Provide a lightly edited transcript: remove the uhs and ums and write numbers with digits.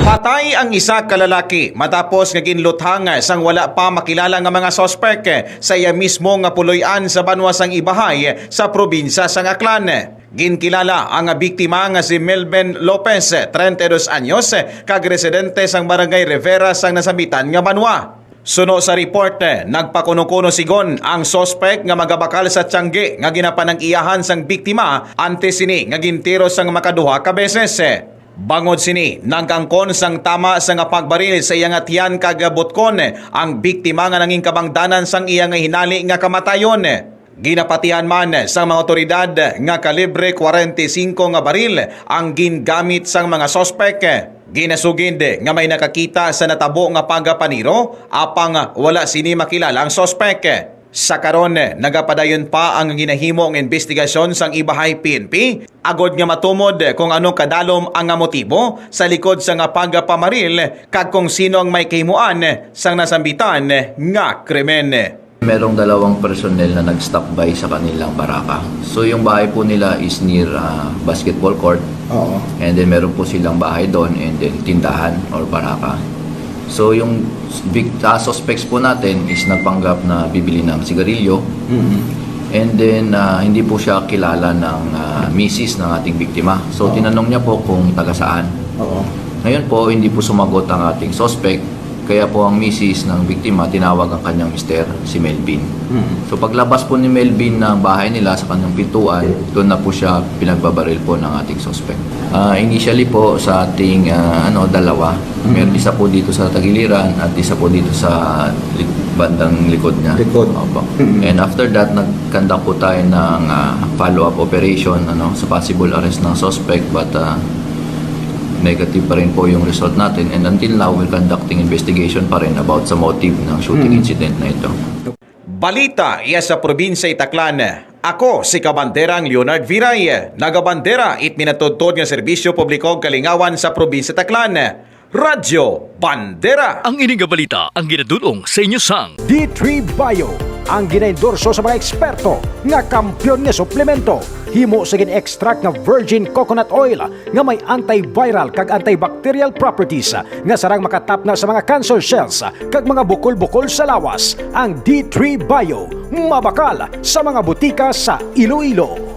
Patay ang isa ka lalaki matapos nga ginluthang sang wala pa makilala nga mga sospek sa iya mismo nga puloy-an sa banwasang Ibahay sa probinsya sang Aklan. Ginkilala ang biktima nga si Melvin Lopez, 32 anyos, kag residente sang Barangay Rivera sang nasambitan nga banwa. Suno sa report, nagpakuno-kuno sigon ang sospek nga magabakal sa Tiangge nga ginapanang iyahan sang biktima antes sini nga gintiro sang makaduha ka beses. Bangod sini, nagangkon sang tama sa nga pagbaril sa iya nga tiyan kag butkon ang biktima nga nanging kabangdanan sang iya nga hinali nga kamatayon. Ginapatihan man sa mga otoridad nga kalibre 45 nga baril ang gingamit sang mga sospek. Ginasugid nga may nakakita sa natabo nga pagapaniro apang wala sini makilala ang sospek. Sa karon, nagapadayon pa ang ginahimo ng investigasyon sang Ibahay PNP agod nga matumod kung anong kadalom ang motibo sa likod sa nga pagapamaril kag kung sino ang may kahimuan sang nasambitan nga krimen. Merong dalawang personnel na nag-stop by sa kanilang baraka. So yung bahay po nila is near basketball court. Oo. And then meron po silang bahay doon and then tindahan or baraka. So yung suspects po natin is nagpanggap na bibili ng sigarilyo. And then hindi po siya kilala ng misis ng ating biktima. So tinanong niya po kung taga saan. Oo. Ngayon po hindi po sumagot ang ating suspect. Kaya po ang misis ng biktima tinawag ang kanyang mister, si Melvin. So paglabas po ni Melvin ng bahay nila sa kanyang pintuan, doon na po siya pinagbabaril po ng ating suspect. Initially po sa ating dalawa, meron isa po dito sa tagiliran at isa po dito sa bandang likod niya. Likod. Opo. And after that, nag-conduct po tayo ng follow-up operation sa possible arrest ng suspect but negative pa rin po yung result natin and until now we're conducting investigation pa rin about sa motive ng shooting incident na ito. Balita iya sa probinsya Itaklan. Ako si Kabanderang Leonard Viray, nagabandera it minatudtod nga serbisyo publiko kalingawan sa probinsya Itaklan. Radyo Bandera. Ang ining balita ang ginadulong sa inyo sang D3 Bio ang ginaendorso sa mga eksperto nga kampyon nga suplemento. Himo sa gin-extract nga virgin coconut oil nga may antiviral kag antibacterial properties nga sarang makatapna sa mga cancer cells kag mga bukol-bukol sa lawas. Ang D3 Bio mabakal sa mga butika sa Iloilo.